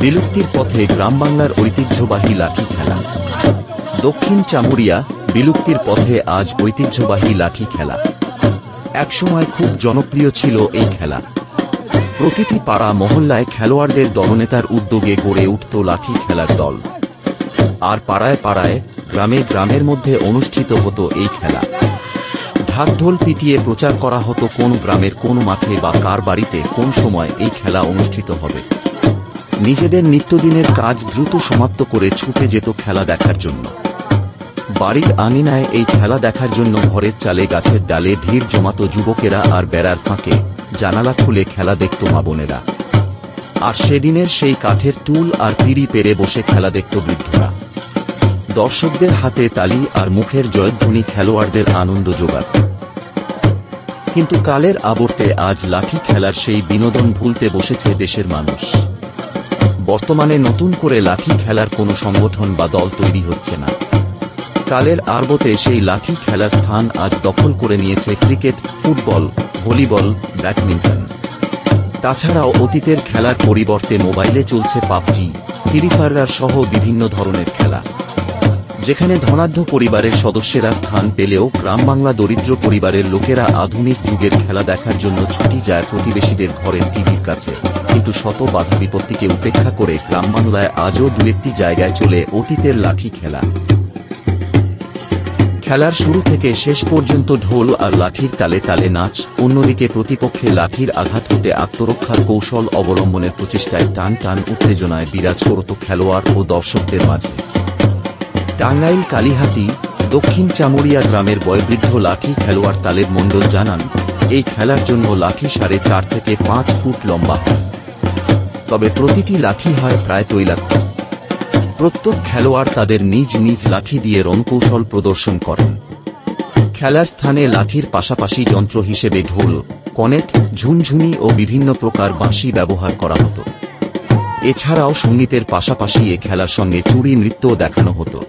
বিলুপ্তির পথে গ্রাম বাংলার ঐতিহ্যবাহী লাঠি খেলা। দক্ষিণ চামুরিয়া বিলুপ্তির পথে আজ ঐতিহ্যবাহী লাঠি খেলা। একসময় খুব জনপ্রিয় ছিল এই খেলা। প্রতিটি পাড়া মহল্লায় খেলোয়াড়দের দলনেতার উদ্যোগে গড়ে উঠত লাঠি খেলার দল। আর পাড়ায় পাড়ায় গ্রামে গ্রামের মধ্যে অনুষ্ঠিত হতো এই খেলা। ঢাকঢোল পিটিয়ে প্রচার করা হতো কোন গ্রামের কোন মাঠে বা কার বাড়িতে কোন সময় এই খেলা অনুষ্ঠিত হবে। নিজেদের নিত্যদিনের কাজ দ্রুত সমাপ্ত করে ছুটে যেত খেলা দেখার জন্য। বাড়ির আঙিনায় এই খেলা দেখার জন্য ঘরের চালে গাছের ডালে ভিড় জমাত যুবকেরা, আর বেড়ার ফাঁকে জানালা খুলে খেলা দেখত মা বোনেরা। আর সেদিনের সেই কাঠের টুল আর পিঁড়ি পেরে বসে খেলা দেখত বৃদ্ধরা। দর্শকদের হাতে তালি আর মুখের জয়ধ্বনি খেলোয়াড়দের আনন্দ জোগাত। কিন্তু কালের আবর্তে আজ লাঠি খেলার সেই বিনোদন ভুলতে বসেছে দেশের মানুষ। বর্তমানে নতুন করে লাঠি খেলার কোনো সংগঠন বা দল তৈরি হচ্ছে না। কালের আবর্তে সেই লাঠি খেলার স্থান আজ দখল করে নিয়েছে ক্রিকেট, ফুটবল, ভলিবল, ব্যাডমিন্টন। তাছাড়াও অতীতের খেলার পরিবর্তে মোবাইলে চলছে পাবজি, ফ্রি ফায়ার সহ বিভিন্ন ধরনের খেলা, যেখানে ধনাঢ্য পরিবারের সদস্যরা স্থান পেলেও গ্রাম বাংলা দরিদ্র পরিবারের লোকেরা আধুনিক যুগের খেলা দেখার জন্য ছুটি যায় প্রতিবেশীদের ঘরের টিভির কাছে। কিন্তু শত বাধা বিপত্তিকে উপেক্ষা করে গ্রাম বাংলায় আজও দু একটি জায়গায় চলে অতীতের লাঠি খেলা। খেলার শুরু থেকে শেষ পর্যন্ত ঢোল আর লাঠির তালে তালে নাচ, অন্যদিকে প্রতিপক্ষে লাঠির আঘাত হতে আত্মরক্ষার কৌশল অবলম্বনের প্রচেষ্টায় টান টান উত্তেজনায় বিরাজ করত খেলোয়াড় ও দর্শকদের মাঝে। টাঙ্গাইল কালীহাতি দক্ষিণ চামুরিয়া গ্রামের বয়োবৃদ্ধ লাঠি খেলোয়াড় তালেব মণ্ডল জানান, এই খেলার জন্য লাঠি 4.5 থেকে 5 ফুট লম্বা হয়, তবে প্রতিটি লাঠি হয় প্রায় তৈলাক্ত। প্রত্যেক খেলোয়াড় তাদের নিজ নিজ লাঠি দিয়ে রণকৌশল প্রদর্শন করেন। খেলার স্থানে লাঠির পাশাপাশি যন্ত্র হিসেবে ঢোল, কনেট, ঝুনঝুনি ও বিভিন্ন প্রকার বাঁশি ব্যবহার করা হতো। এছাড়াও সঙ্গীতের পাশাপাশি এ খেলার সঙ্গে চুরি নৃত্যও দেখানো হতো।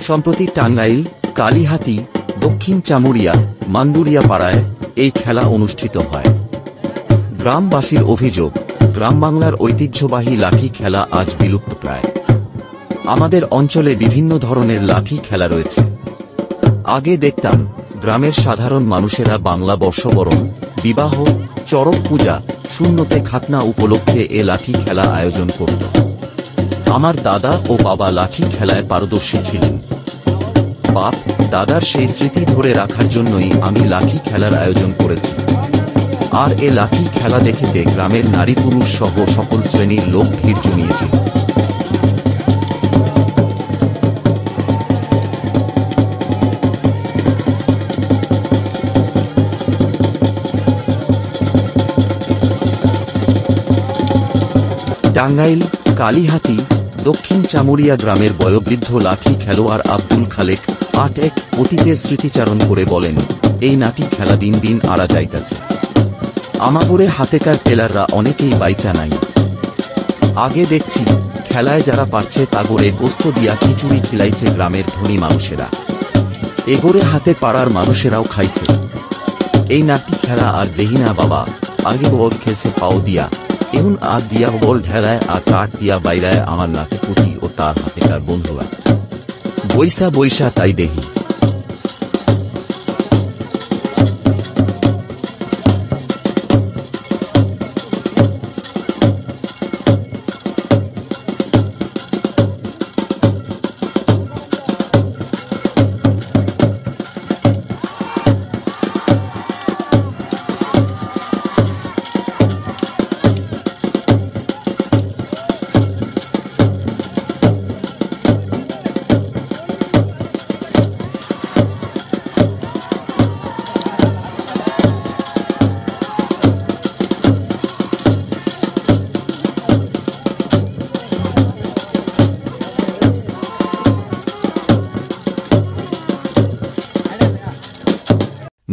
সম্প্রতি টাঙ্গাইল, কালীহাতি, দক্ষিণ চামুরিয়া, মান্দুরিয়া পাড়ায় এই খেলা অনুষ্ঠিত হয়। গ্রামবাসীর অভিযোগ, গ্রাম বাংলার ঐতিহ্যবাহী লাঠি খেলা আজ বিলুপ্ত প্রায়। আমাদের অঞ্চলে বিভিন্ন ধরনের লাঠি খেলা রয়েছে। আগে দেখতাম গ্রামের সাধারণ মানুষেরা বাংলা বর্ষবরণ, বিবাহ, চড়ক পূজা, শূন্যতে খাতনা উপলক্ষে এ লাঠি খেলা আয়োজন করত। আমার দাদা ও বাবা লাঠি খেলায় পারদর্শী ছিলেন। বাপ দাদার সেই স্মৃতি ধরে রাখার জন্যই আমি লাঠি খেলার আয়োজন করেছি। আর এ লাঠি খেলা দেখতে গ্রামের নারী পুরুষ সহ সকল শ্রেণীর লোক ভিড় জমিয়েছিল। টাঙ্গাইল, কালীহাতি, দক্ষিণ চামুরিয়া গ্রামের বয়োবৃদ্ধ লাঠি খেলোয়াড় আব্দুল খালেক আটেক অতীতের স্মৃতিচারণ করে বলেন, এই লাঠি খেলা দিন দিন আড়া যাইতেছে। আমাগরে হাতেকার টেলাররা অনেকেই বাইচা নাই। আগে দেখছি খেলায় যারা পারছে তাগরে গোস্ত দিয়া খিচুড়ি খিলাইছে গ্রামের ধনী মানুষেরা, এগোরে হাতে পাড়ার মানুষেরাও খাইছে। এই লাঠি খেলা আর দেহি না বাবা, আগে বল খেলছে পাও দিয়া, এখন আর দিয়া বল ঢেলায় আর কাঠ দিয়া বাইরায় আমার নাতে পুঁতি ও তার হাতেকার বন্ধুরা বৈশা বৈশা তাই দেহি।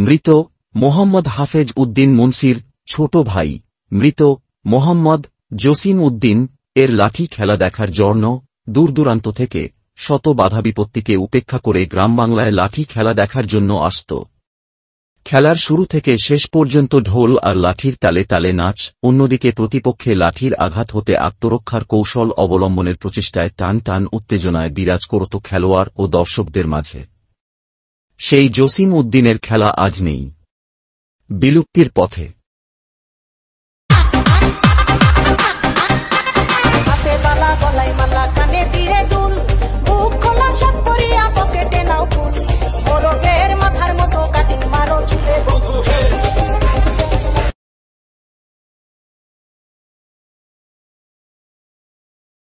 মৃত মোহাম্মদ হাফেজ উদ্দিন মুন্সির ছোট ভাই মৃত মোহাম্মদ জসিম উদ্দিন এর লাঠি খেলা দেখার জন্য দূর দূরান্ত থেকে শত বাধা বিপত্তিকে উপেক্ষা করে গ্রাম বাংলায় লাঠি খেলা দেখার জন্য আসত। খেলার শুরু থেকে শেষ পর্যন্ত ঢোল আর লাঠির তালে তালে নাচ, অন্যদিকে প্রতিপক্ষে লাঠির আঘাত হতে আত্মরক্ষার কৌশল অবলম্বনের প্রচেষ্টায় টান টান উত্তেজনায় বিরাজ করত খেলোয়াড় ও দর্শকদের মাঝে। সেই জসিম উদ্দিনের খেলা আজ নেই, বিলুপ্তির পথে।